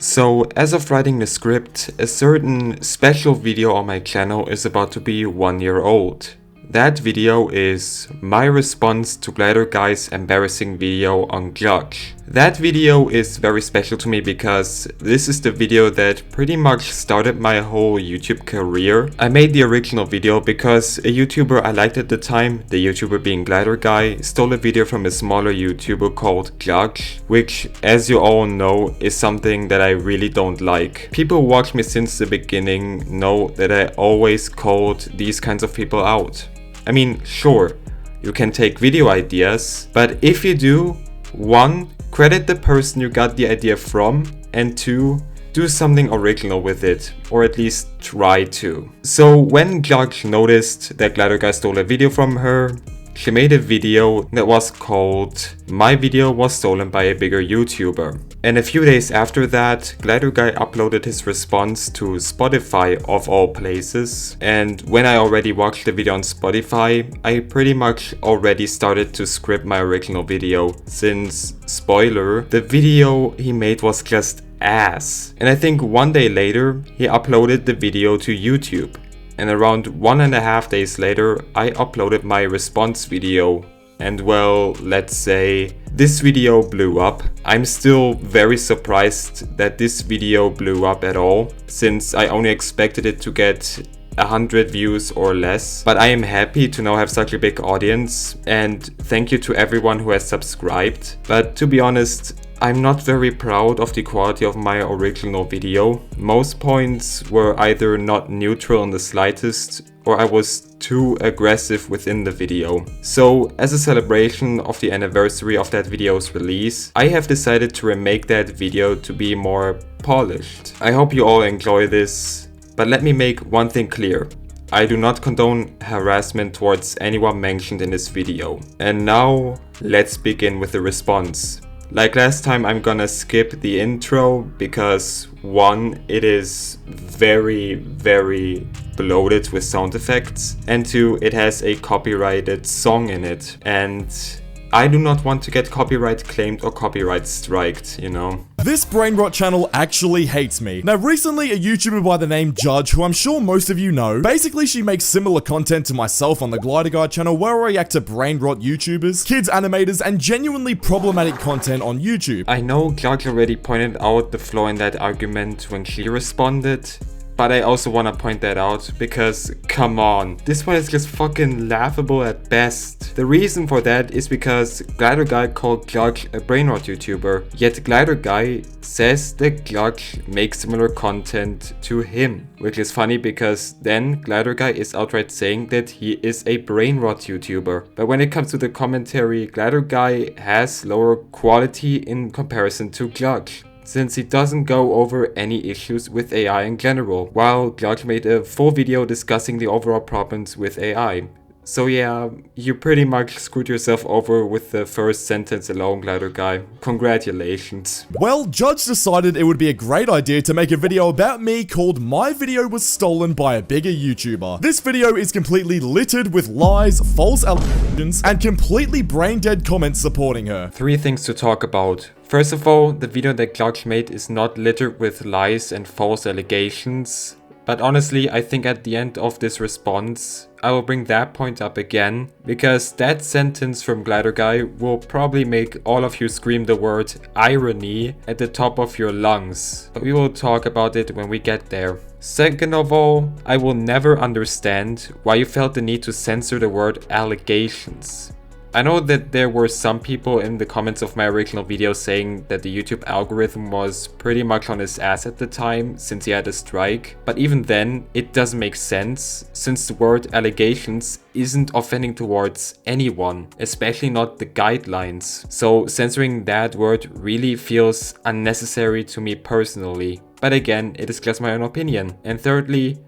So, as of writing the script, a certain special video on my channel is about to be 1 year old. That video is my response to Glider Guy's embarrassing video on Glutch. That video is very special to me because this is the video that pretty much started my whole YouTube career. I made the original video because a YouTuber I liked at the time, the YouTuber being Glider Guy, stole a video from a smaller YouTuber called Glutch, which, as you all know, is something that I really don't like. People who watch me since the beginning know that I always called these kinds of people out. I mean, sure, you can take video ideas, but if you do, 1. Credit the person you got the idea from, and 2. Do something original with it, or at least try to. So when Glutch noticed that Glider Guy stole a video from her, she made a video that was called "My video was stolen by a bigger YouTuber." And a few days after that, Glider Guy uploaded his response to Spotify of all places. And when I already watched the video on Spotify, I pretty much already started to script my original video, since, spoiler, the video he made was just ass. And I think 1 day later, he uploaded the video to YouTube. And around 1.5 days later, I uploaded my response video. And well, let's say this video blew up. I'm still very surprised that this video blew up at all, since I only expected it to get 100 views or less. But I am happy to now have such a big audience, and thank you to everyone who has subscribed. But to be honest, I'm not very proud of the quality of my original video. Most points were either not neutral in the slightest, or I was too aggressive within the video. So, as a celebration of the anniversary of that video's release, I have decided to remake that video to be more polished. I hope you all enjoy this, but let me make one thing clear. I do not condone harassment towards anyone mentioned in this video. And now, let's begin with the response. Like last time, I'm gonna skip the intro because 1. It is very bloated with sound effects, and 2. It has a copyrighted song in it, and I do not want to get copyright claimed or copyright striked, you know. This brainrot channel actually hates me. Now recently, a YouTuber by the name Judge, who I'm sure most of you know, basically she makes similar content to myself on the Glider Guy channel where I react to brainrot YouTubers, kids animators, and genuinely problematic content on YouTube. I know Judge already pointed out the flaw in that argument when she responded, but I also want to point that out because, come on, this one is just fucking laughable at best. The reason for that is because Glider Guy called Glutch a brainrot YouTuber, yet Glider Guy says that Glutch makes similar content to him. Which is funny because then Glider Guy is outright saying that he is a brainrot YouTuber. But when it comes to the commentary, Glider Guy has lower quality in comparison to Glutch, since he doesn't go over any issues with AI in general, while Glutch made a full video discussing the overall problems with AI. So yeah, you pretty much screwed yourself over with the first sentence alone, Glider Guy. Congratulations. Well, Judge decided it would be a great idea to make a video about me called "My Video Was Stolen by a Bigger YouTuber." This video is completely littered with lies, false allegations, and completely brain-dead comments supporting her. 3 things to talk about. First of all, the video that Glutch made is not littered with lies and false allegations. But honestly, I think at the end of this response, I will bring that point up again, because that sentence from Glider Guy will probably make all of you scream the word irony at the top of your lungs. But we will talk about it when we get there. Second of all, I will never understand why you felt the need to censor the word allegations. I know that there were some people in the comments of my original video saying that the YouTube algorithm was pretty much on his ass at the time since he had a strike, but even then it doesn't make sense since the word allegations isn't offending towards anyone, especially not the guidelines. So censoring that word really feels unnecessary to me personally. But again, it is just my own opinion. And thirdly,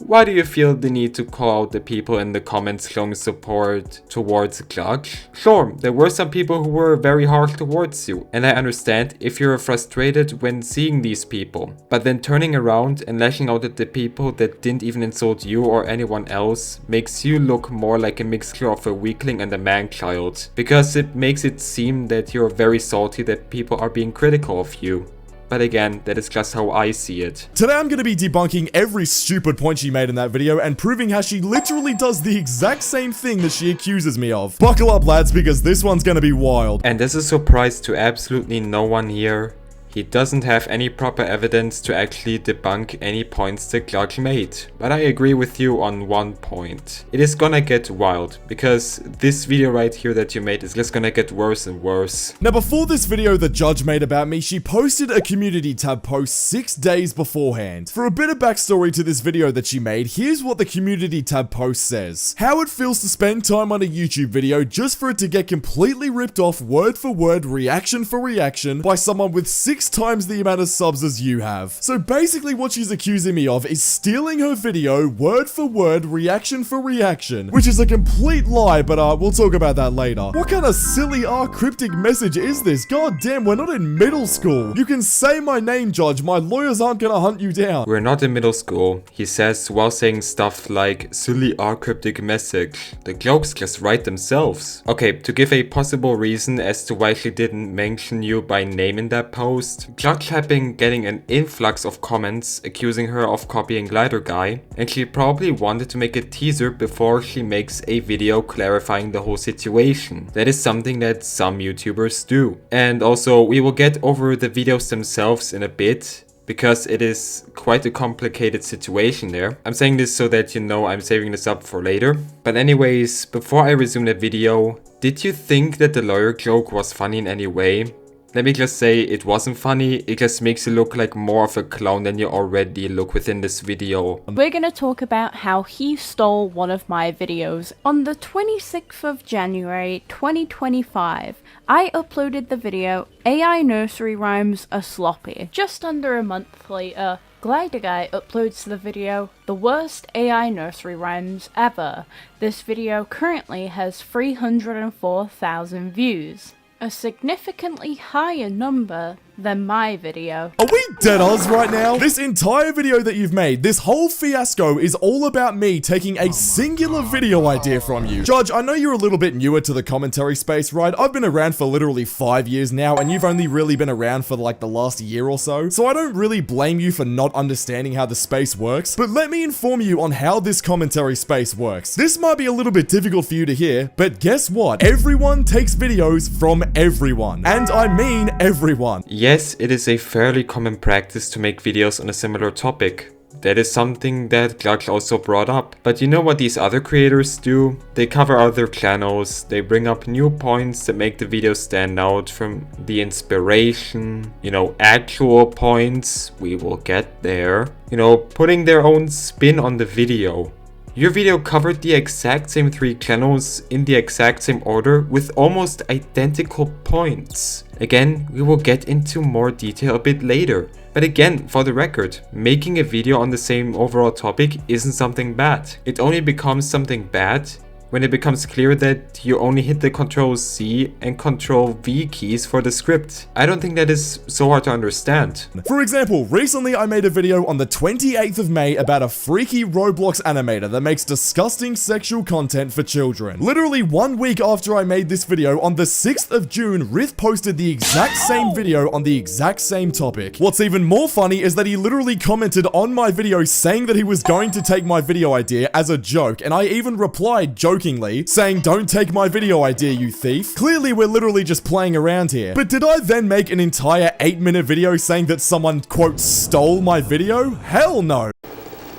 why do you feel the need to call out the people in the comments showing support towards Glutch? Sure, there were some people who were very harsh towards you, and I understand if you're frustrated when seeing these people. But then turning around and lashing out at the people that didn't even insult you or anyone else makes you look more like a mixture of a weakling and a man-child, because it makes it seem that you're very salty that people are being critical of you. but again, that is just how I see it. Today I'm gonna be debunking every stupid point she made in that video and proving how she literally does the exact same thing that she accuses me of. Buckle up, lads, because this one's gonna be wild. And as a surprise to absolutely no one here, he doesn't have any proper evidence to actually debunk any points the judge made. But I agree with you on one point. It is gonna get wild, because this video right here that you made is just gonna get worse and worse. Now, before this video the judge made about me, she posted a community tab post 6 days beforehand. For a bit of backstory to this video that she made, here's what the community tab post says. How it feels to spend time on a YouTube video just for it to get completely ripped off word for word, reaction for reaction by someone with 6 times the amount of subs as you have. So basically what she's accusing me of is stealing her video word for word, reaction for reaction, which is a complete lie, but we'll talk about that later. What kind of silly cryptic message is this? God damn, we're not in middle school. You can say my name, Judge. My lawyers aren't gonna hunt you down. We're not in middle school, he says while saying stuff like silly cryptic message. The jokes just write themselves. Okay, to give a possible reason as to why she didn't mention you by name in that post, Judge had been getting an influx of comments accusing her of copying Glider Guy, and she probably wanted to make a teaser before she makes a video clarifying the whole situation. That is something that some YouTubers do. And also, we will get over the videos themselves in a bit, because it is quite a complicated situation there. I'm saying this so that you know I'm saving this up for later. But anyways, before I resume the video, did you think that the lawyer joke was funny in any way? Let me just say it wasn't funny, it just makes you look like more of a clown than you already look within this video. We're gonna talk about how he stole one of my videos. On the 26th of January 2025, I uploaded the video AI Nursery Rhymes Are Sloppy. Just under a month later, Glider Guy uploads the video The Worst AI Nursery Rhymes Ever. This video currently has 304,000 views. A significantly higher number than my video. Are we dead Oz right now? This entire video that you've made, this whole fiasco is all about me taking a singular video idea from you. Judge, I know you're a little bit newer to the commentary space, right? I've been around for literally 5 years now, and you've only really been around for like the last year or so. So I don't really blame you for not understanding how the space works, but let me inform you on how this commentary space works. This might be a little bit difficult for you to hear, but guess what? Everyone takes videos from everyone. And I mean everyone. Yes, it is a fairly common practice to make videos on a similar topic. That is something that Judge also brought up. But you know what these other creators do? They cover other channels, they bring up new points that make the video stand out from the inspiration, you know, actual points, we will get there. You know, putting their own spin on the video. Your video covered the exact same 3 channels in the exact same order with almost identical points. Again, we will get into more detail a bit later. But again, for the record, making a video on the same overall topic isn't something bad. It only becomes something bad when it becomes clear that you only hit the Ctrl-C and Ctrl-V keys for the script. I don't think that is so hard to understand. For example, recently I made a video on the 28th of May about a freaky Roblox animator that makes disgusting sexual content for children. Literally 1 week after I made this video, on the 6th of June, Rith posted the exact same video on the exact same topic. What's even more funny is that he literally commented on my video saying that he was going to take my video idea as a joke, and I even replied jokingly saying, "Don't take my video idea, you thief." Clearly we're literally just playing around here. But did I then make an entire 8-minute video saying that someone, quote, stole my video? Hell no.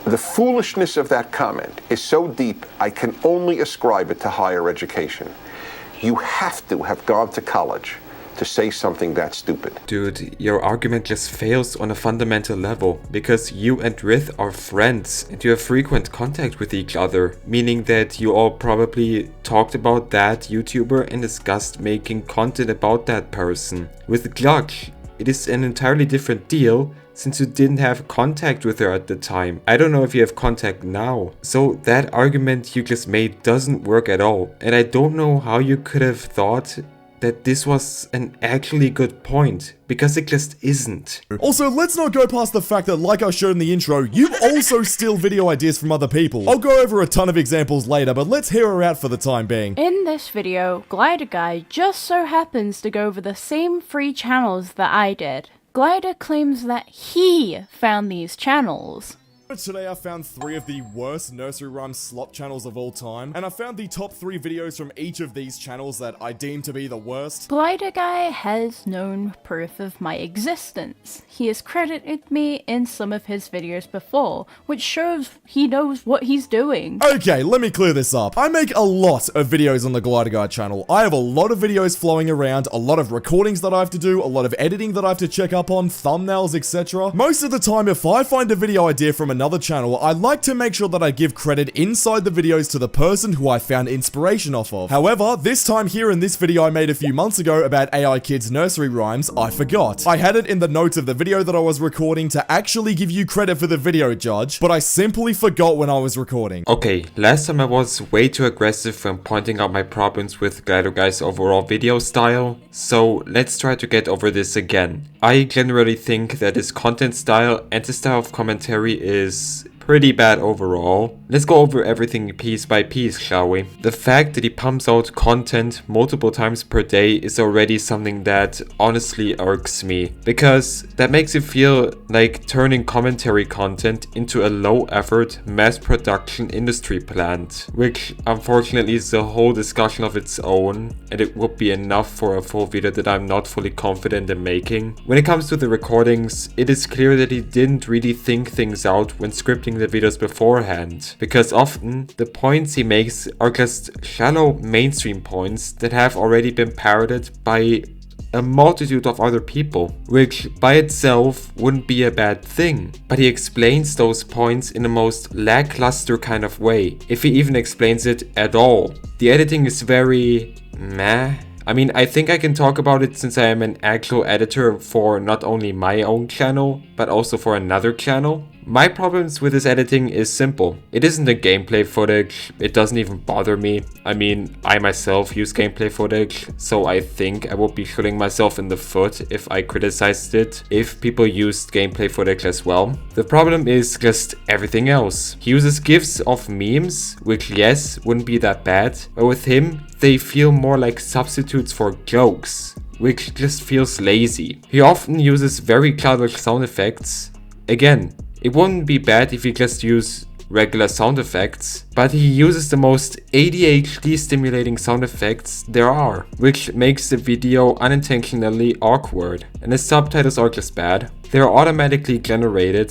The foolishness of that comment is so deep, I can only ascribe it to higher education. You have to have gone to college to say something that stupid. Dude, your argument just fails on a fundamental level, because you and Rith are friends and you have frequent contact with each other, meaning that you all probably talked about that YouTuber and discussed making content about that person. With Judge, it is an entirely different deal, since you didn't have contact with her at the time. I don't know if you have contact now. So that argument you just made doesn't work at all, and I don't know how you could have thought that this was an actually good point, because it just isn't. Also, let's not go past the fact that, like I showed in the intro, you also steal video ideas from other people. I'll go over a ton of examples later, but let's hear her out for the time being. In this video, Glider Guy just so happens to go over the same 3 channels that I did. Glider claims that he found these channels. Today I found 3 of the worst nursery rhyme slop channels of all time, and I found the top 3 videos from each of these channels that I deem to be the worst. Glider Guy has known proof of my existence. He has credited me in some of his videos before, which shows he knows what he's doing. Okay, let me clear this up. I make a lot of videos on the Glider Guy channel. I have a lot of videos flowing around, a lot of recordings that I have to do, a lot of editing that I have to check up on, thumbnails, etc. Most of the time, if I find a video idea from another channel, I like to make sure that I give credit inside the videos to the person who I found inspiration off of. However, this time here in this video I made a few months ago about AI kids nursery rhymes, I forgot. I had it in the notes of the video that I was recording to actually give you credit for the video, Judge, but I simply forgot when I was recording. Okay, last time I was way too aggressive when pointing out my problems with Glider Guy's overall video style, so let's try to get over this again. I generally think that his content style and his style of commentary is pretty bad overall. Let's go over everything piece by piece, shall we? The fact that he pumps out content multiple times per day is already something that honestly irks me, because that makes it feel like turning commentary content into a low effort mass production industry plant, which unfortunately is a whole discussion of its own, and it would be enough for a full video that I'm not fully confident in making. When it comes to the recordings, it is clear that he didn't really think things out when scripting the videos beforehand, because often the points he makes are just shallow mainstream points that have already been parroted by a multitude of other people, which by itself wouldn't be a bad thing. But he explains those points in the most lackluster kind of way, if he even explains it at all. The editing is very meh. I mean, I think I can talk about it since I am an actual editor for not only my own channel, but also for another channel. My problems with this editing is simple. It isn't the gameplay footage, it doesn't even bother me. I mean, I myself use gameplay footage, so I think I would be shooting myself in the foot if I criticized it, if people used gameplay footage as well. The problem is just everything else. He uses GIFs of memes, which yes, wouldn't be that bad, but with him, they feel more like substitutes for jokes, which just feels lazy. He often uses very childish sound effects. Again, it wouldn't be bad if you just use regular sound effects, but he uses the most ADHD stimulating sound effects there are, which makes the video unintentionally awkward, and the subtitles are just bad. They are automatically generated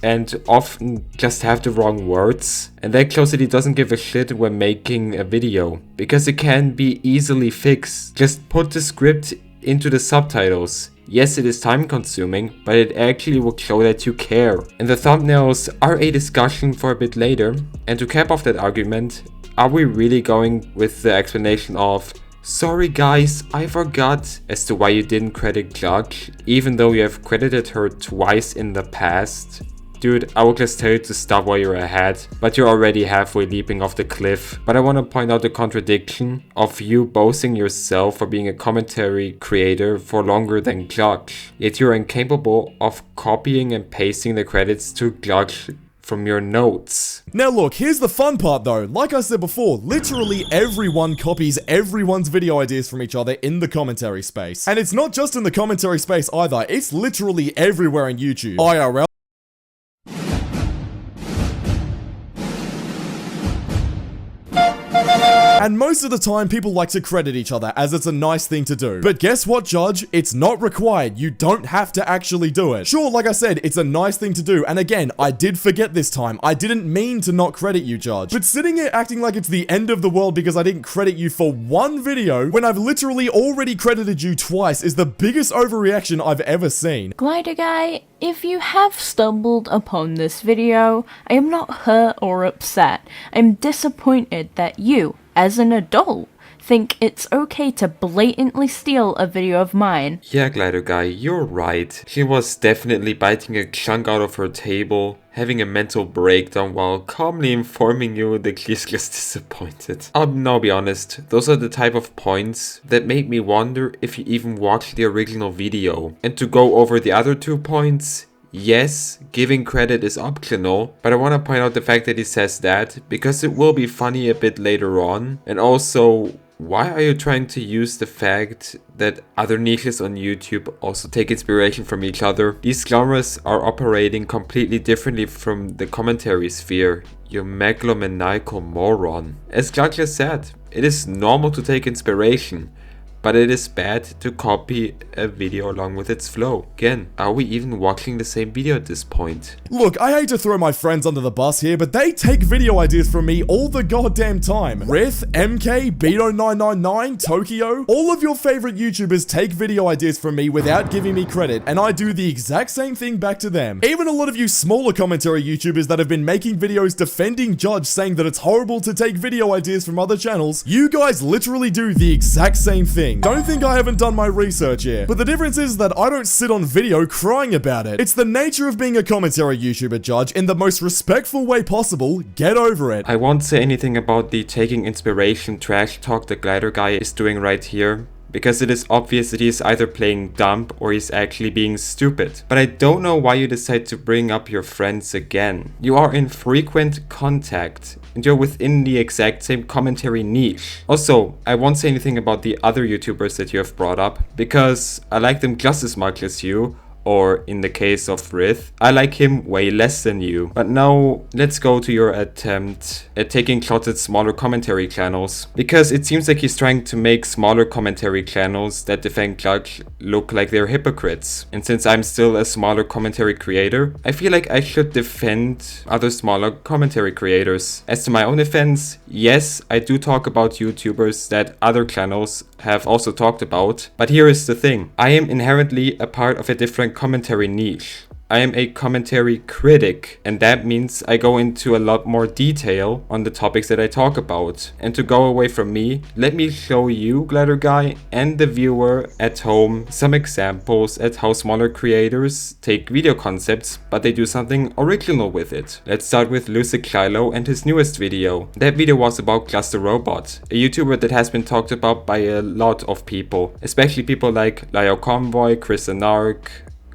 and often just have the wrong words, and that shows that he doesn't give a shit when making a video, because it can be easily fixed. Just put the script into the subtitles. Yes, it is time consuming, but it actually will show that you care. And the thumbnails are a discussion for a bit later. And to cap off that argument, are we really going with the explanation of "Sorry guys, I forgot" as to why you didn't credit Judge, even though you have credited her twice in the past? Dude, I will just tell you to stop while you're ahead, but you're already halfway leaping off the cliff. But I want to point out the contradiction of you boasting yourself for being a commentary creator for longer than Judge, yet you're incapable of copying and pasting the credits to Judge from your notes. Now look, here's the fun part though. Like I said before, literally everyone copies everyone's video ideas from each other in the commentary space. And it's not just in the commentary space either, it's literally everywhere in YouTube. IRL. And most of the time, people like to credit each other as it's a nice thing to do. But guess what, Judge? It's not required. You don't have to actually do it. Sure, like I said, it's a nice thing to do. And again, I did forget this time. I didn't mean to not credit you, Judge. But sitting here acting like it's the end of the world because I didn't credit you for one video when I've literally already credited you twice is the biggest overreaction I've ever seen. Glider Guy, if you have stumbled upon this video, I am not hurt or upset. I'm disappointed that you, as an adult, think it's okay to blatantly steal a video of mine. Yeah, Glider Guy, you're right. She was definitely biting a chunk out of her table, having a mental breakdown while calmly informing you that she's just disappointed. I'll now be honest, those are the type of points that make me wonder if you even watched the original video. And to go over the other 2 points, yes, giving credit is optional, but I want to point out the fact that he says that because it will be funny a bit later on, and also Why are you trying to use the fact that other niches on YouTube also take inspiration from each other? These genres are operating completely differently from the commentary sphere, you megalomaniacal moron. As Judge has said, it is normal to take inspiration, but it is bad to copy a video along with its flow. Again, are we even watching the same video at this point? Look, I hate to throw my friends under the bus here, but they take video ideas from me all the goddamn time. Rith, MK, Beto999, Tokyo, all of your favorite YouTubers take video ideas from me without giving me credit, and I do the exact same thing back to them. Even a lot of you smaller commentary YouTubers that have been making videos defending Judge saying that it's horrible to take video ideas from other channels, you guys literally do the exact same thing. Don't think I haven't done my research here, but the difference is that I don't sit on video crying about it. It's the nature of being a commentary YouTuber, Judge, in the most respectful way possible. Get over it. I won't say anything about the taking inspiration trash talk the glider guy is doing right here, because it is obvious that he is either playing dumb or he's actually being stupid. But I don't know why you decide to bring up your friends again. You are in frequent contact and you're within the exact same commentary niche. Also, I won't say anything about the other YouTubers that you have brought up, because I like them just as much as you. Or in the case of Rith, I like him way less than you. But now, let's go to your attempt at taking shots at smaller commentary channels. Because it seems like he's trying to make smaller commentary channels that defend Judge look like they're hypocrites. And since I'm still a smaller commentary creator, I feel like I should defend other smaller commentary creators. As to my own defense, yes, I do talk about YouTubers that other channels have also talked about. But here is the thing. I am inherently a part of a different commentary niche. I am a commentary critic, and that means I go into a lot more detail on the topics that I talk about. And to go away from me, let me show you, Glider Guy, and the viewer at home some examples at how smaller creators take video concepts, but they do something original with it. Let's start with Lucid Kylo and his newest video. That video was about Just a Robot, a YouTuber that has been talked about by a lot of people, especially people like Lyle Convoy, Chris Anark,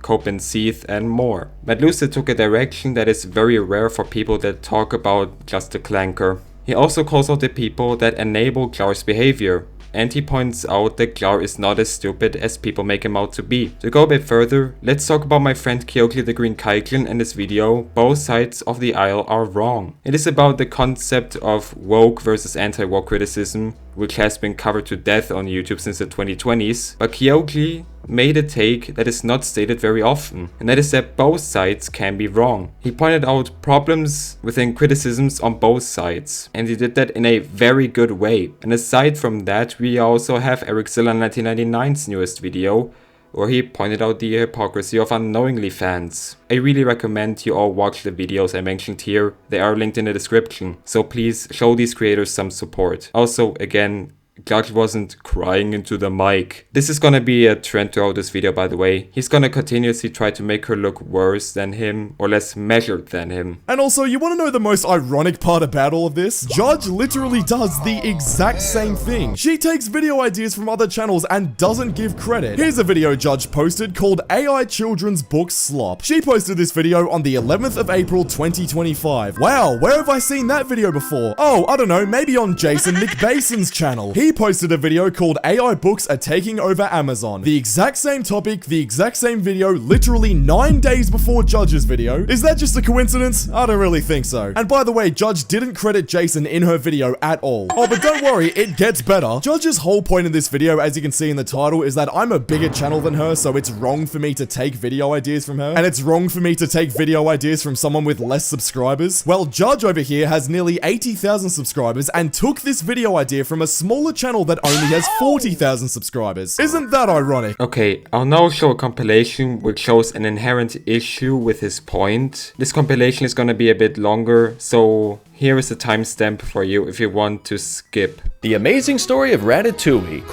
Cope and Seeth, and more. But Lucid took a direction that is very rare for people that talk about just a clanker. He also calls out the people that enable Glar's behavior, and he points out that Glar is not as stupid as people make him out to be. To go a bit further, let's talk about my friend Kyokli the Green Kaiklin and this video. Both sides of the aisle are wrong. It is about the concept of woke versus anti-woke criticism, which has been covered to death on YouTube since the 2020s, but Kyokli made a take that is not stated very often, and that is that both sides can be wrong. He pointed out problems within criticisms on both sides, and he did that in a very good way. And aside from that, we also have Eric Zilla 1999's newest video, where he pointed out the hypocrisy of unknowingly fans. I really recommend you all watch the videos I mentioned here. They are linked in the description, so please show these creators some support. Also, again, Judge wasn't crying into the mic. This is gonna be a trend throughout this video, by the way. He's gonna continuously try to make her look worse than him or less measured than him. And also, you want to know the most ironic part about all of this? Judge literally does the exact same thing. She takes video ideas from other channels and doesn't give credit. Here's a video Judge posted called AI Children's Book Slop. She posted this video on the 11th of April 2025. Wow, where have I seen that video before? Oh, I don't know, maybe on Jason McBason's channel. He posted a video called AI Books Are Taking Over Amazon. The exact same topic, the exact same video, literally 9 days before Judge's video. Is that just a coincidence? I don't really think so. And by the way, Judge didn't credit Jason in her video at all. Oh, but don't worry, it gets better. Judge's whole point in this video, as you can see in the title, is that I'm a bigger channel than her, so it's wrong for me to take video ideas from her. And it's wrong for me to take video ideas from someone with less subscribers. Well, Judge over here has nearly 80,000 subscribers and took this video idea from a smaller channel that only has 40,000 subscribers. Isn't that ironic? Okay, I'll now show a compilation which shows an inherent issue with his point. This compilation is gonna be a bit longer, so here is a timestamp for you if you want to skip. The Amazing Story of Ratatouille,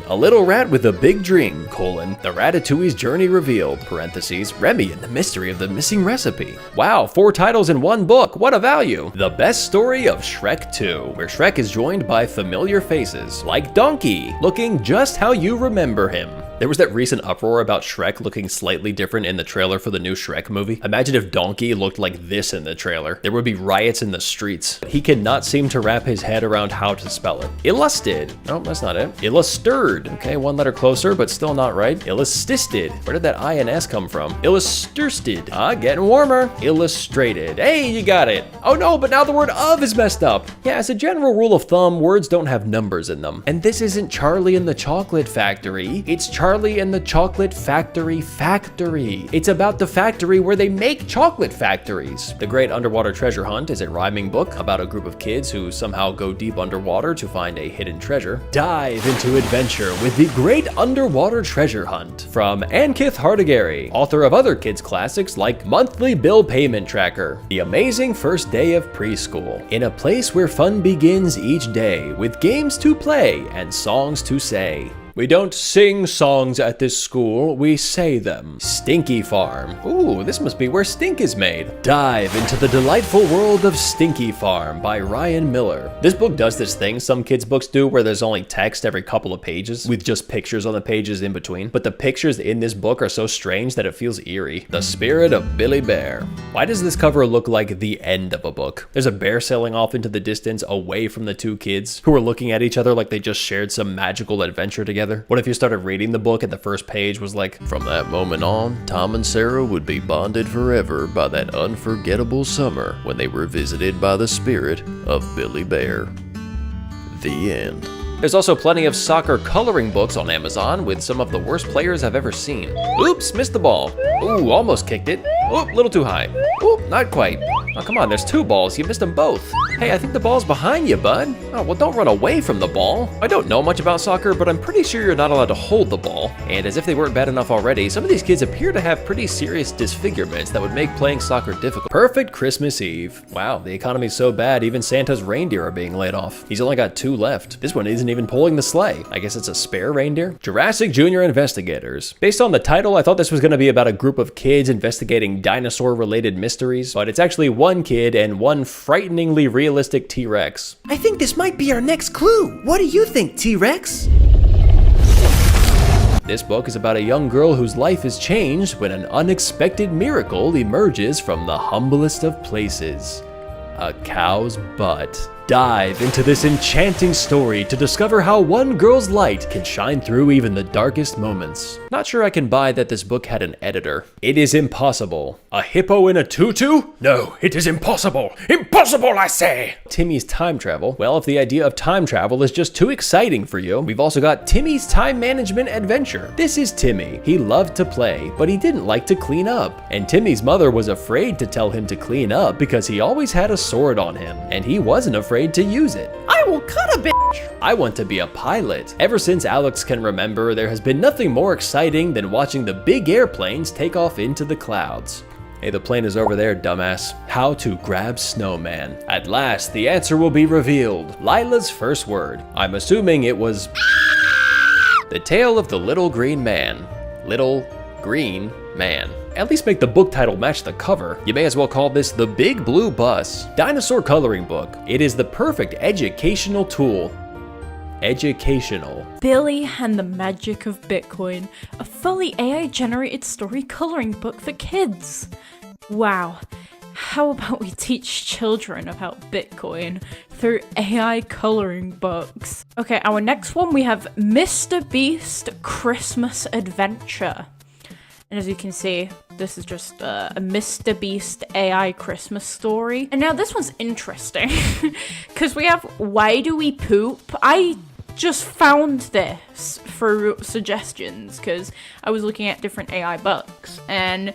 a little rat with a big dream, the Ratatouille's journey revealed, Remy and the mystery of the missing recipe. Wow, 4 titles in one book, what a value! The best story of Shrek 2, where Shrek is joined by familiar faces, like Donkey, looking just how you remember him. There was that recent uproar about Shrek looking slightly different in the trailer for the new Shrek movie. Imagine if Donkey looked like this in the trailer. There would be riots in the streets. He cannot seem to wrap his head around how to spell it. Illusted. No, that's not it. Illustered. Okay, one letter closer, but still not right. Illustisted. Where did that I and S come from? Illustersted. Ah, getting warmer. Illustrated. Hey, you got it. Oh no, but now the word of is messed up. Yeah, as a general rule of thumb, words don't have numbers in them. And this isn't Charlie and the Chocolate Factory. It's Charlie and the Chocolate Factory Factory. It's about the factory where they make chocolate factories. The Great Underwater Treasure Hunt is a rhyming book about a group of kids who somehow go deep underwater to find a hidden treasure. Dive into adventure with the Great Underwater Treasure Hunt from Ankith Hardegary, author of other kids classics like Monthly Bill Payment Tracker, The Amazing First Day of Preschool, in a place where fun begins each day with games to play and songs to say. We don't sing songs at this school, we say them. Stinky Farm. Ooh, this must be where stink is made. Dive into the delightful world of Stinky Farm by Ryan Miller. This book does this thing some kids' books do where there's only text every couple of pages with just pictures on the pages in between. But the pictures in this book are so strange that it feels eerie. The Spirit of Billy Bear. Why does this cover look like the end of a book? There's a bear sailing off into the distance away from the two kids who are looking at each other like they just shared some magical adventure together. What if you started reading the book and the first page was like, from that moment on, Tom and Sarah would be bonded forever by that unforgettable summer when they were visited by the spirit of Billy Bear. The end. There's also plenty of soccer coloring books on Amazon with some of the worst players I've ever seen. Oops, missed the ball. Ooh, almost kicked it. Oop, little too high. Oop, not quite. Oh, come on, there's two balls. You missed them both. Hey, I think the ball's behind you, bud. Oh, well, don't run away from the ball. I don't know much about soccer, but I'm pretty sure you're not allowed to hold the ball. And as if they weren't bad enough already, some of these kids appear to have pretty serious disfigurements that would make playing soccer difficult. Perfect Christmas Eve. Wow, the economy's so bad, even Santa's reindeer are being laid off. He's only got 2 left. This one isn't even pulling the sleigh. I guess it's a spare reindeer? Jurassic Junior Investigators. Based on the title, I thought this was going to be about a group of kids investigating dinosaur-related mysteries, but it's actually one kid and one frighteningly realistic T-Rex. I think this might be our next clue. What do you think, T-Rex? This book is about a young girl whose life is changed when an unexpected miracle emerges from the humblest of places. A cow's butt. Dive into this enchanting story to discover how one girl's light can shine through even the darkest moments. Not sure I can buy that this book had an editor. It is impossible. A hippo in a tutu? No, it is impossible. Impossible, I say! Timmy's time travel. Well, if the idea of time travel is just too exciting for you, we've also got Timmy's time management adventure. This is Timmy. He loved to play, but he didn't like to clean up. And Timmy's mother was afraid to tell him to clean up because he always had a sword on him, and he wasn't afraid to use it. I will cut a bitch! I want to be a pilot. Ever since Alex can remember, there has been nothing more exciting than watching the big airplanes take off into the clouds. Hey, the plane is over there, dumbass. How to grab snowman. At last, the answer will be revealed. Lila's first word. I'm assuming it was The Tale of the Little Green Man. Little Green Man. At least make the book title match the cover. You may as well call this The Big Blue Bus. Dinosaur coloring book. It is the perfect educational tool. Educational. Billy and the Magic of Bitcoin, a fully AI-generated story coloring book for kids. Wow. How about we teach children about Bitcoin through AI coloring books? Okay, our next one we have Mr. Beast Christmas Adventure. And as you can see, this is just a Mr. Beast AI Christmas story. And now this one's interesting because we have Why Do We Poop? I just found this through suggestions because I was looking at different AI books and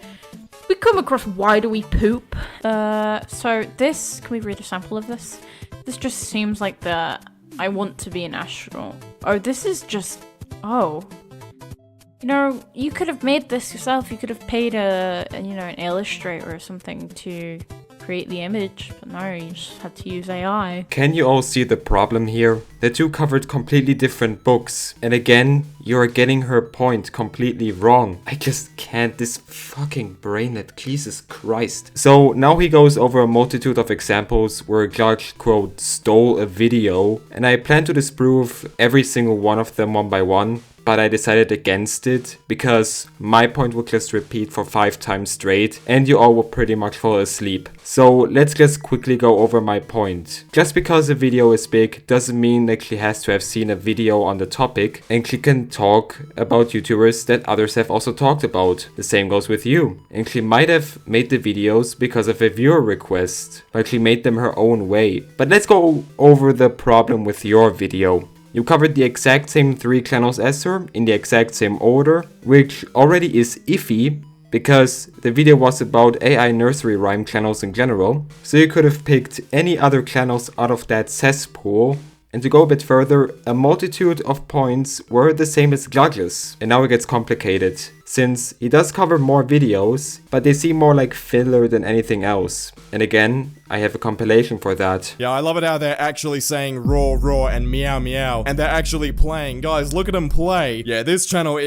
we come across Why Do We Poop? So this, can we read a sample of this? This just seems like the I want to be an astronaut. Oh, this is just, oh. You know, you could have made this yourself. You could have paid an illustrator or something to create the image, but no, you just had to use AI. Can you all see the problem here? The two covered completely different books. And again, you're getting her point completely wrong. I just can't, this fucking brainlet, Jesus Christ. So now he goes over a multitude of examples where a judge, quote, stole a video. And I plan to disprove every single one of them one by one. but I decided against it because my point would just repeat for 5 times straight and you all would pretty much fall asleep. So let's just quickly go over my point. Just because a video is big doesn't mean that she has to have seen a video on the topic and she can talk about YouTubers that others have also talked about. The same goes with you. And she might have made the videos because of a viewer request, but she made them her own way. But let's go over the problem with your video. You covered the exact same 3 channels as her in the exact same order, which already is iffy because the video was about AI nursery rhyme channels in general. So you could have picked any other channels out of that cesspool. And to go a bit further, a multitude of points were the same as Judge's. And now it gets complicated, since he does cover more videos, but they seem more like filler than anything else. And again, I have a compilation for that. Yeah, I love it how they're actually saying roar, roar, and meow, meow, and they're actually playing. Guys, look at them play. Yeah, this channel,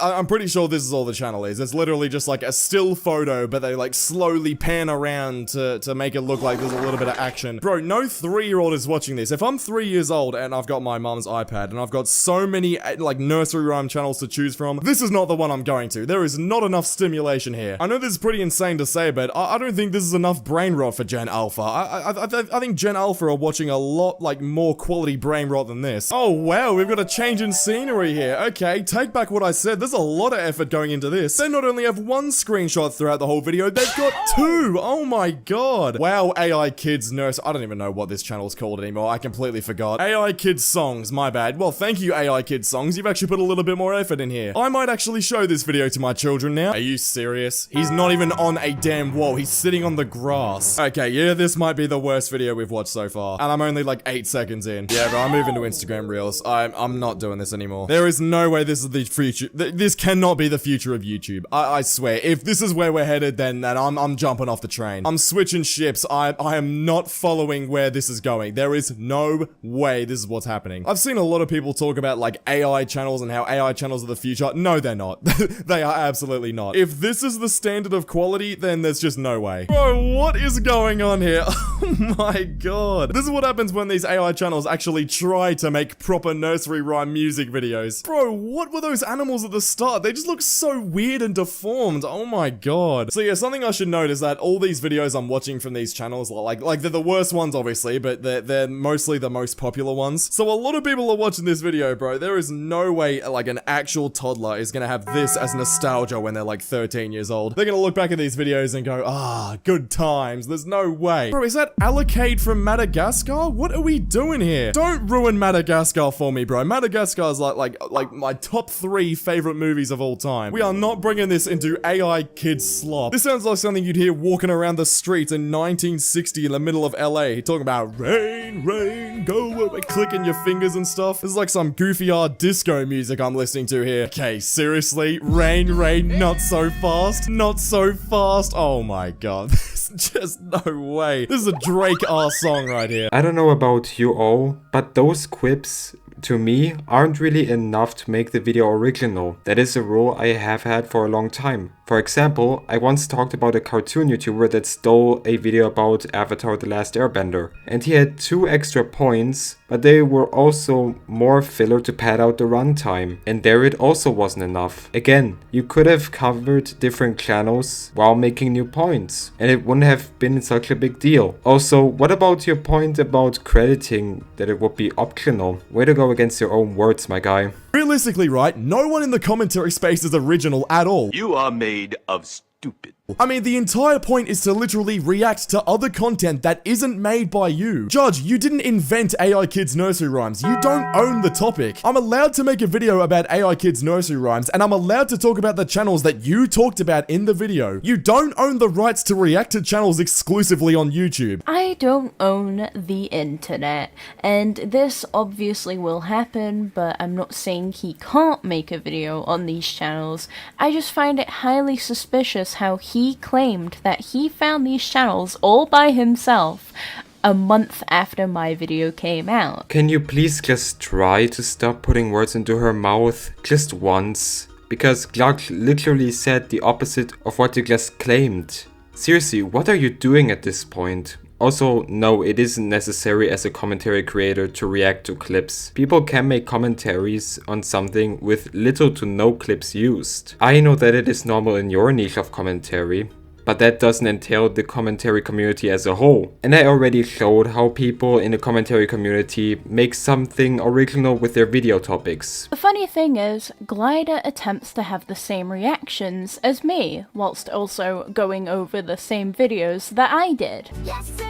I'm pretty sure this is all the channel is. It's literally just like a still photo, but they like slowly pan around to make it look like there's a little bit of action. Bro, no 3-year-old is watching this. If I'm 3 years old and I've got my mom's iPad and I've got so many like nursery rhyme channels to choose from, this is not the one I'm going to. There is not enough stimulation here. I know this is pretty insane to say, but I don't think this is enough brain rot for Gen Alpha. I think Gen Alpha are watching a lot like more quality brain rot than this. Oh wow, we've got a change in scenery here. Okay, take back what I said. There's a lot of effort going into this. They not only have 1 screenshot throughout the whole video, they've got 2. Oh my god. Wow, AI Kids Nurse. I don't even know what this channel's called anymore. I completely forgot. AI Kids Songs, my bad. Well, thank you AI Kids Songs. You've actually put a little bit more effort in here. I might actually show this video to my children now. Are you serious? He's not even on a damn wall. He's sitting on the grass. Okay, yeah, this might be the worst video we've watched so far. And I'm only like 8 seconds in. Yeah, bro, I'm moving to Instagram Reels. I'm not doing this anymore. There is no way this is the future. This cannot be the future of YouTube. I swear. If this is where we're headed, then I'm jumping off the train. I'm switching ships. I am not following where this is going. There is no way this is what's happening. I've seen a lot of people talk about like AI channels and how AI channels are the future. No, they're not. They are absolutely not. If this is the standard of quality, then there's just no way. Bro, what is going on here? Oh my god. This is what happens when these AI channels actually try to make proper nursery rhyme music videos. Bro, what were those animals at the start? They just look so weird and deformed. Oh my god. So yeah, something I should note is that all these videos I'm watching from these channels are like they're the worst ones obviously, but they're mostly the most popular ones. So a lot of people are watching this video, bro. There is no way like an actual toddler is gonna have this as nostalgia when they're like 13 years old. They're gonna look back at these videos and go, ah, good times. There's no way. Bro, is that Allocate from Madagascar? What are we doing here? Don't ruin Madagascar for me, bro. Madagascar is like my top 3 favorite movies of all time. We are not bringing this into AI Kids slop. This sounds like something you'd hear walking around the streets in 1960 in the middle of LA, talking about rain, rain, go away, clicking your fingers and stuff. This is like some goofy disco music I'm listening to here. Okay, seriously? Rain, rain, not so fast, not so fast. Oh my god. Just no way. This is a Drake-ass song right here. I don't know about you all, but those quips to me aren't really enough to make the video original. That is a rule I have had for a long time. For example, I once talked about a cartoon YouTuber that stole a video about Avatar: The Last Airbender, and he had 2 extra points, but they were also more filler to pad out the runtime, and there it also wasn't enough. Again, you could have covered different channels while making new points, and it wouldn't have been such a big deal. Also, what about your point about crediting that it would be optional? Way to go against your own words, my guy. Realistically, right, no one in the commentary space is original at all. You are made of stupid. I mean, the entire point is to literally react to other content that isn't made by you. Judge, you didn't invent AI Kids nursery rhymes. You don't own the topic. I'm allowed to make a video about AI Kids nursery rhymes, and I'm allowed to talk about the channels that you talked about in the video. You don't own the rights to react to channels exclusively on YouTube. I don't own the internet, and this obviously will happen, but I'm not saying he can't make a video on these channels. I just find it highly suspicious how he claimed that he found these channels all by himself a month after my video came out. Can you please just try to stop putting words into her mouth just once? Because Clark literally said the opposite of what you just claimed. Seriously, what are you doing at this point? Also, no, it isn't necessary as a commentary creator to react to clips. People can make commentaries on something with little to no clips used. I know that it is normal in your niche of commentary, but that doesn't entail the commentary community as a whole. And I already showed how people in the commentary community make something original with their video topics. The funny thing is, Glider attempts to have the same reactions as me, whilst also going over the same videos that I did. Yes, sir,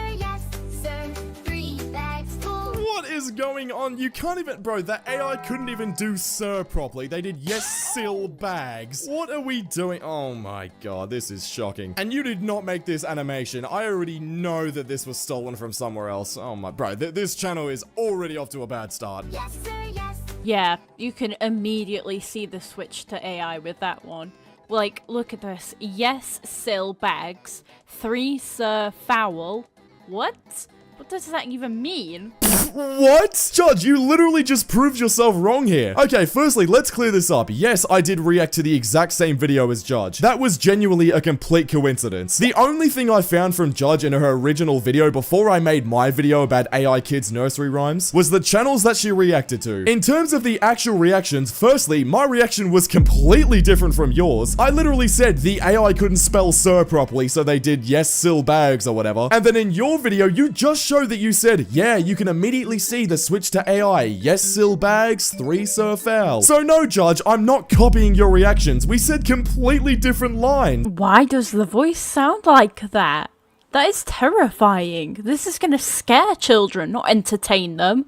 3 bags full. What is going on? You can't even, bro, that AI couldn't even do sir properly. They did yes, still bags. What are we doing? Oh my god, this is shocking. And you did not make this animation. I already know that this was stolen from somewhere else. Oh my, bro, this channel is already off to a bad start. Yes, sir, yes. Yeah, you can immediately see the switch to AI with that one. Like, look at this. Yes, Sill bags. 3 Sir foul. What? What does that even mean? What? Judge, you literally just proved yourself wrong here. Okay, firstly, let's clear this up. Yes, I did react to the exact same video as Judge. That was genuinely a complete coincidence. The only thing I found from Judge in her original video before I made my video about AI kids nursery rhymes was the channels that she reacted to. In terms of the actual reactions, firstly, my reaction was completely different from yours. I literally said the AI couldn't spell sir properly, so they did yes, Sill bags or whatever. And then in your video, you just showed that you said, yeah, you can immediately see the switch to AI. Yes, Sill bags, 3 Sir foul. So no, Judge, I'm not copying your reactions. We said completely different lines. Why does the voice sound like that? That is terrifying. This is gonna scare children, not entertain them.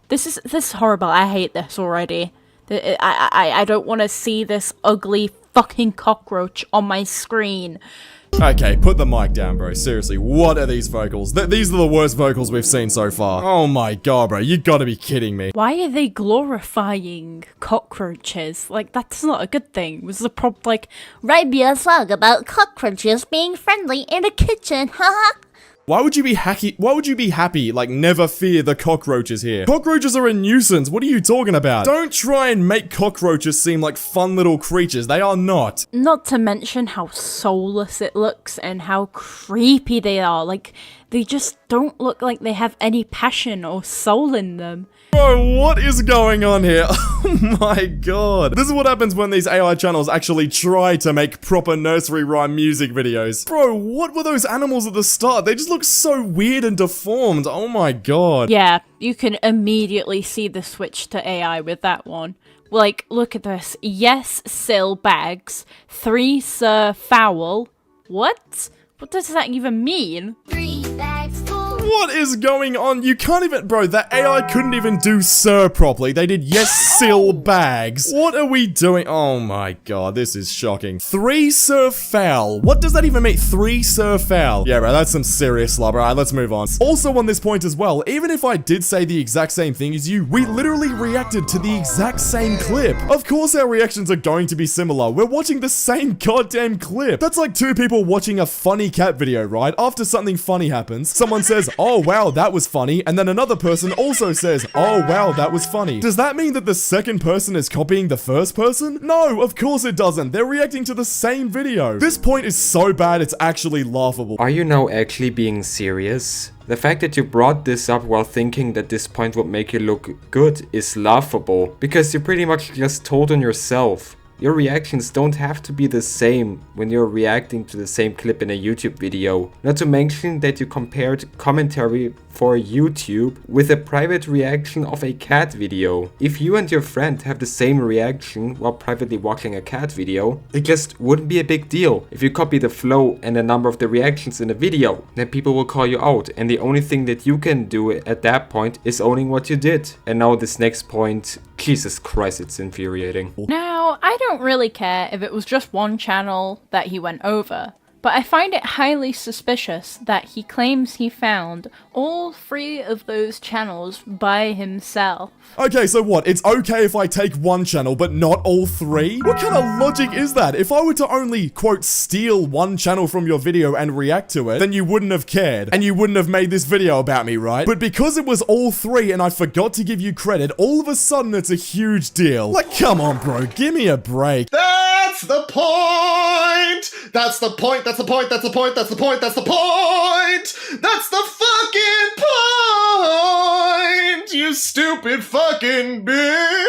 This is horrible. I hate this already. I don't want to see this ugly fucking cockroach on my screen. Okay, put the mic down, bro. Seriously, what are these vocals? These are the worst vocals we've seen so far. Oh my god, bro. You gotta be kidding me. Why are they glorifying cockroaches? Like, that's not a good thing. Was the problem like, Write me a song about cockroaches being friendly in a kitchen, haha. Why would you be happy? Like, never fear the cockroaches here. Cockroaches are a nuisance. What are you talking about? Don't try and make cockroaches seem like fun little creatures. They are not. not to mention how soulless it looks and how creepy they are. Like, they just don't look like they have any passion or soul in them. Bro, what is going on here? Oh my god. This is what happens when these AI channels actually try to make proper nursery rhyme music videos. Bro, what were those animals at the start? They just look so weird and deformed. Oh my god. Yeah, you can immediately see the switch to AI with that one. Like, look at this. Yes, Sill bags. 3 Sir foul. What? What does that even mean? 3 bags full. What is going on? You can't even, bro, that AI couldn't even do sir properly. They did yes, Sill bags. What are we doing? Oh my god, this is shocking. 3 Sir foul. What does that even mean? 3 Sir foul. Yeah, bro, that's some serious slobber. Alright, let's move on. Also on this point as well, even if I did say the exact same thing as you, we literally reacted to the exact same clip. Of course our reactions are going to be similar. We're watching the same goddamn clip. That's like two people watching a funny cat video, right? After something funny happens, someone says, oh wow, that was funny, and then another person also says, oh wow, that was funny. Does that mean that the second person is copying the first person? No, of course it doesn't. They're reacting to the same video. This point is so bad, it's actually laughable. Are you now actually being serious? The fact that you brought this up while thinking that this point would make you look good is laughable, because you pretty much just told on yourself. Your reactions don't have to be the same when you're reacting to the same clip in a YouTube video. Not to mention that you compared commentary for YouTube with a private reaction of a cat video. If you and your friend have the same reaction while privately watching a cat video, it just wouldn't be a big deal. If you copy the flow and the number of the reactions in a video, then people will call you out, and the only thing that you can do at that point is owning what you did. And now this next point, Jesus Christ, it's infuriating. Now, I don't really care if it was just one channel that he went over, but I find it highly suspicious that he claims he found all 3 of those channels by himself. Okay, so what? It's okay if I take one channel, but not all 3? What kind of logic is that? If I were to only, quote, steal one channel from your video and react to it, then you wouldn't have cared, and you wouldn't have made this video about me, right? But because it was all 3 and I forgot to give you credit, all of a sudden it's a huge deal. Like, come on, bro, give me a break. That's the point! That's the point, that's the point, that's the point, that's the point, that's the point! That's the fucking point! You stupid fucking bitch!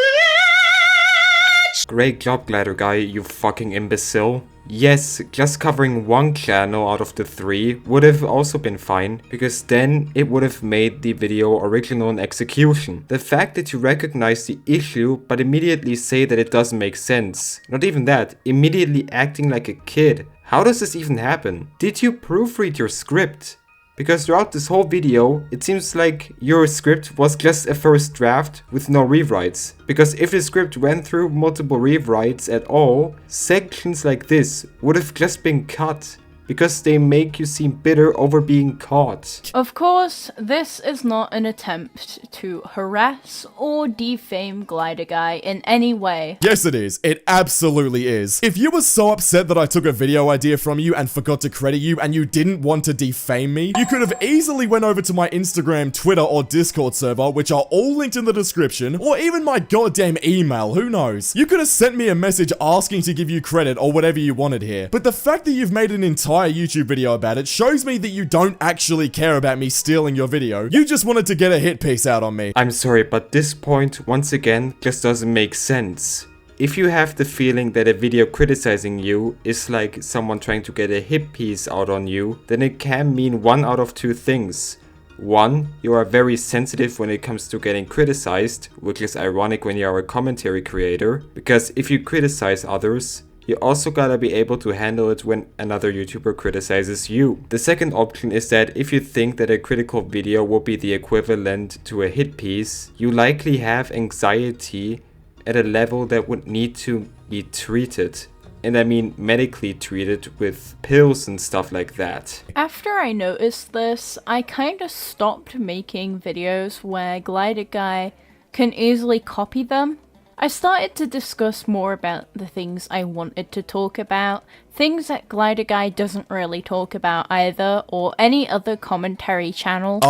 Great job, Glider Guy, you fucking imbecile. Yes, just covering one channel out of the 3 would have also been fine, because then it would have made the video original in execution. The fact that you recognize the issue but immediately say that it doesn't make sense. Not even that, immediately acting like a kid. How does this even happen? Did you proofread your script? Because throughout this whole video, it seems like your script was just a first draft with no rewrites. Because if the script went through multiple rewrites at all, sections like this would have just been cut. Because they make you seem bitter over being caught. Of course, this is not an attempt to harass or defame Glider Guy in any way. Yes it is, it absolutely is. If you were so upset that I took a video idea from you and forgot to credit you and you didn't want to defame me, you could have easily went over to my Instagram, Twitter or Discord server, which are all linked in the description, or even my goddamn email, who knows. You could have sent me a message asking to give you credit or whatever you wanted here. But the fact that you've made an entire YouTube video about it shows me that you don't actually care about me stealing your video. You just wanted to get a hit piece out on me. I'm sorry, but this point, once again, just doesn't make sense. If you have the feeling that a video criticizing you is like someone trying to get a hit piece out on you, then it can mean one out of 2 things. 1, you are very sensitive when it comes to getting criticized, which is ironic when you are a commentary creator, because if you criticize others, you also gotta be able to handle it when another YouTuber criticizes you. The second option is that if you think that a critical video will be the equivalent to a hit piece, you likely have anxiety at a level that would need to be treated. And I mean medically treated with pills and stuff like that. After I noticed this, I kinda stopped making videos where Glider Guy can easily copy them. I started to discuss more about the things I wanted to talk about, things that Glider Guy doesn't really talk about either, or any other commentary channel.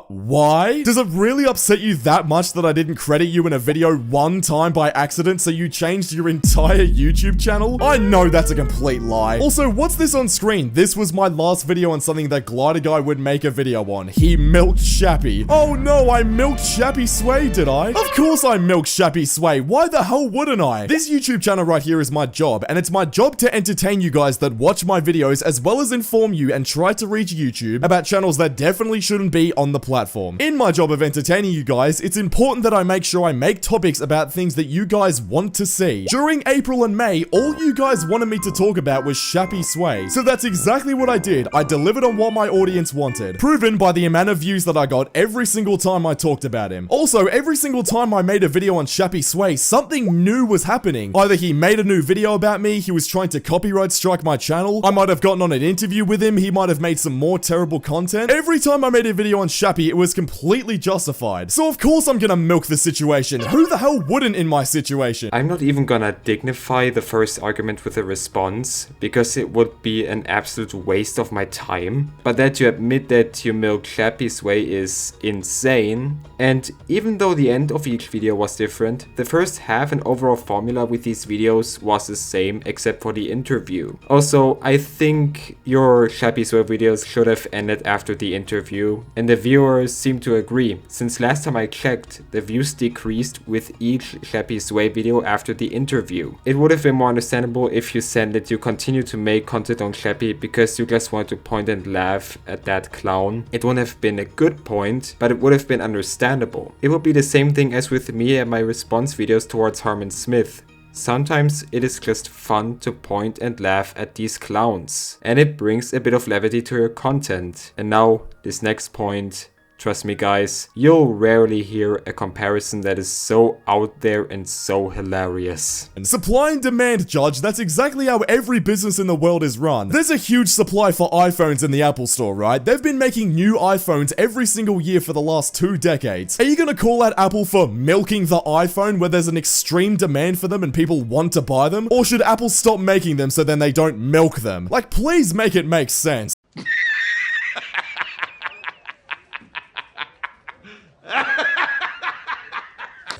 Why? Does it really upset you that much that I didn't credit you in a video one time by accident, so you changed your entire YouTube channel? I know that's a complete lie. Also, what's this on screen? This was my last video on something that Glider Guy would make a video on. He milked Shappy. Oh no, I milked Shappy Sway, did I? Of course I milked Shappy Sway. Why the hell wouldn't I? This YouTube channel right here is my job, and it's my job to entertain you guys that watch my videos, as well as inform you and try to reach YouTube about channels that definitely shouldn't be on the platform. In my job of entertaining you guys, it's important that I make sure I make topics about things that you guys want to see. During April and May, all you guys wanted me to talk about was Shappy Sway. So that's exactly what I did. I delivered on what my audience wanted, proven by the amount of views that I got every single time I talked about him. Also, every single time I made a video on Shappy Sway, something new was happening. Either he made a new video about me, he was trying to copyright strike my channel, I might have gotten on an interview with him, he might have made some more terrible content. Every time I made a video on Shappy, it was completely justified. So of course I'm gonna milk the situation. Who the hell wouldn't in my situation? I'm not even gonna dignify the first argument with a response, because it would be an absolute waste of my time. But that you admit that you milked Shappy's way is insane. And even though the end of each video was different, the first half and overall formula with these videos was the same except for the interview. Also, I think your Shappy's Way videos should have ended after the interview, and the viewers seem to agree, since last time I checked, the views decreased with each Shappy's Way video after the interview. It would have been more understandable if you said that you continue to make content on Shappy because you just want to point and laugh at that clown. It wouldn't have been a good point, but it would have been understandable. It would be the same thing as with me and my response videos towards Harmon Smith. Sometimes it is just fun to point and laugh at these clowns, and it brings a bit of levity to your content. And now, this next point, trust me guys, you'll rarely hear a comparison that is so out there and so hilarious. And supply and demand, Judge, that's exactly how every business in the world is run. There's a huge supply for iPhones in the Apple Store, right? They've been making new iPhones every single year for the last 2 decades. Are you gonna call out Apple for milking the iPhone where there's an extreme demand for them and people want to buy them? Or should Apple stop making them so then they don't milk them? Like, please make it make sense.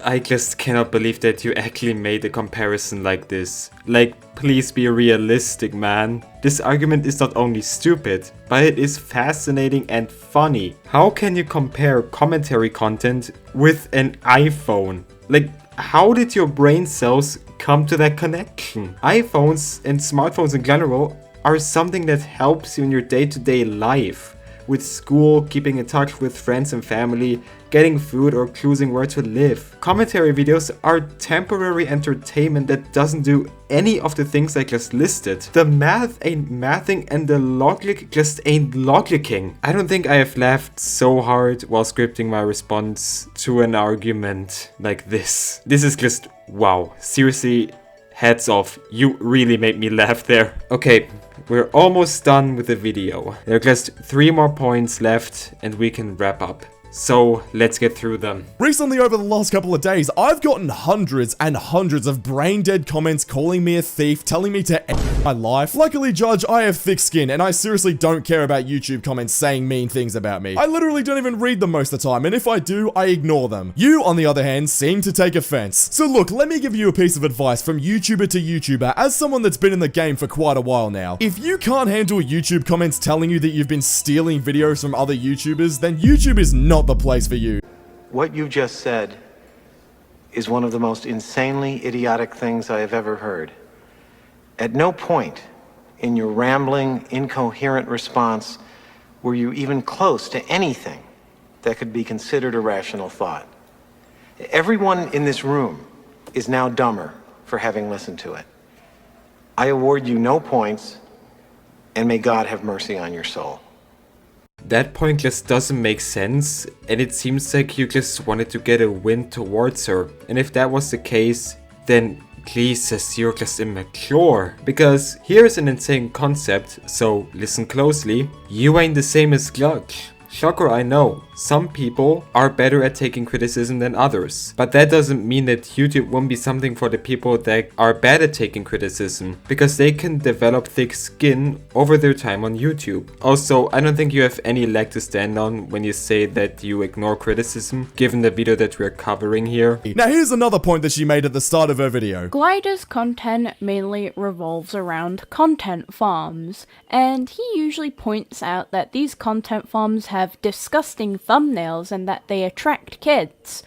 I just cannot believe that you actually made a comparison like this. Like, Please be realistic, man. This argument is not only stupid, but it is fascinating and funny. How can you compare commentary content with an iPhone? Like, how did your brain cells come to that connection? iPhones and smartphones in general are something that helps you in your day-to-day life. With school, keeping in touch with friends and family, getting food, or choosing where to live. Commentary videos are temporary entertainment that doesn't do any of the things I just listed. The math ain't mathing and the logic just ain't logicking. I don't think I have laughed so hard while scripting my response to an argument like this. This is just wow. Seriously, hats off. You really made me laugh there. Okay. We're almost done with the video. There are just 3 more points left and we can wrap up. So let's get through them. Recently, over the last couple of days, I've gotten hundreds and hundreds of brain-dead comments calling me a thief, telling me to end my life. Luckily, Judge, I have thick skin, and I seriously don't care about YouTube comments saying mean things about me. I literally don't even read them most of the time, and if I do, I ignore them. You, on the other hand, seem to take offense. So look, let me give you a piece of advice from YouTuber to YouTuber, as someone that's been in the game for quite a while now. If you can't handle YouTube comments telling you that you've been stealing videos from other YouTubers, then YouTube is not the place for you. What you just said is one of the most insanely idiotic things I have ever heard. At no point in your rambling, incoherent response were you even close to anything that could be considered a rational thought. Everyone in this room is now dumber for having listened to it. I award you no points, and may God have mercy on your soul. That point just doesn't make sense, and it seems like you just wanted to get a win towards her. And if that was the case, then Jesus, you're just immature. Because here's an insane concept, so listen closely. You ain't the same as Glutch. Shocker, I know. Some people are better at taking criticism than others. But that doesn't mean that YouTube won't be something for the people that are bad at taking criticism. Because they can develop thick skin over their time on YouTube. Also, I don't think you have any leg to stand on when you say that you ignore criticism, given the video that we're covering here. Now here's another point that she made at the start of her video. Glider's content mainly revolves around content farms, and he usually points out that these content farms have disgusting thumbnails and that they attract kids.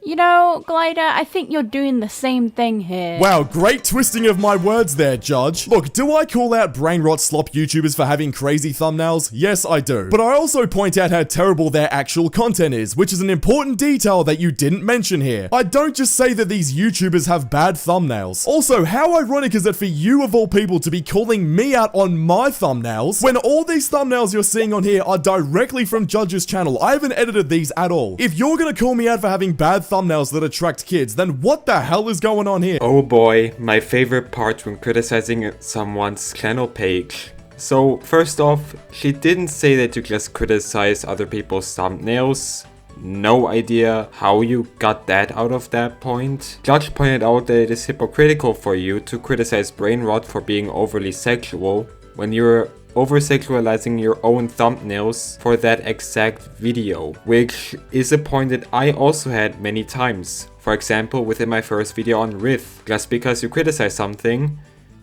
You know, Glider, I think you're doing the same thing here. Wow, great twisting of my words there, Judge. Look, do I call out brain rot slop YouTubers for having crazy thumbnails? Yes, I do. But I also point out how terrible their actual content is, which is an important detail that you didn't mention here. I don't just say that these YouTubers have bad thumbnails. Also, how ironic is it for you of all people to be calling me out on my thumbnails when all these thumbnails you're seeing on here are directly from Judge's channel? I haven't edited these at all. If you're gonna call me out for having bad thumbnails that attract kids, then what the hell is going on here? Oh boy, my favorite part when criticizing someone's channel page. So first off, she didn't say that you just criticize other people's thumbnails. No idea how you got that out of that point. Judge pointed out that it is hypocritical for you to criticize brain rot for being overly sexual when you're over-sexualizing your own thumbnails for that exact video, which is a point that I also had many times. For example, within my first video on Riff. Just because you criticize something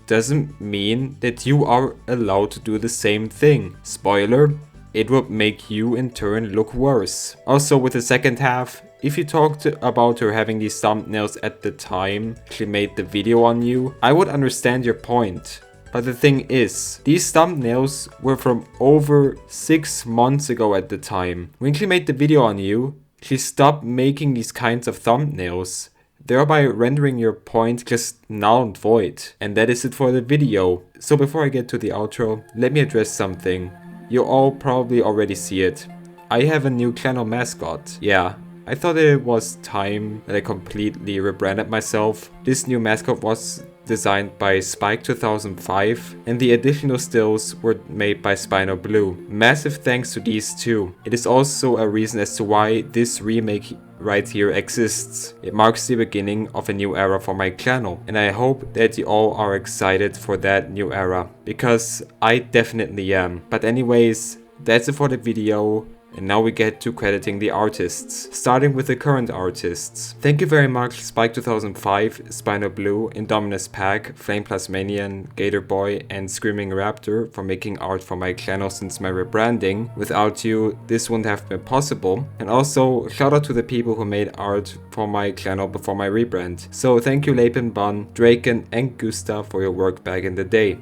doesn't mean that you are allowed to do the same thing. Spoiler, it would make you in turn look worse. Also with the second half, if you talked about her having these thumbnails at the time she made the video on you, I would understand your point. But the thing is, these thumbnails were from over 6 months ago at the time. When she made the video on you, she stopped making these kinds of thumbnails, thereby rendering your point just null and void. And that is it for the video. So before I get to the outro, let me address something. You all probably already see it. I have a new channel mascot. Yeah, I thought that it was time that I completely rebranded myself. This new mascot was designed by Spike 2005, and the additional stills were made by Spino Blue. Massive thanks to these two. It is also a reason as to why this remake right here exists. It marks the beginning of a new era for my channel, and I hope that you all are excited for that new era, because I definitely am. But anyways, that's it for the video. And now we get to crediting the artists, starting with the current artists. Thank you very much Spike2005, Spino Blue, Indominus Pack, Flame Plus Manian, Gator Boy, and Screaming Raptor for making art for my channel since my rebranding. Without you, this wouldn't have been possible. And also, shout out to the people who made art for my channel before my rebrand. So thank you Leipen Bun, Draken, and Gustav for your work back in the day.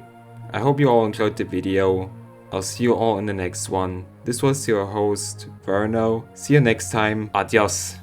I hope you all enjoyed the video. I'll see you all in the next one. This was your host, Verno. See you next time. Adios.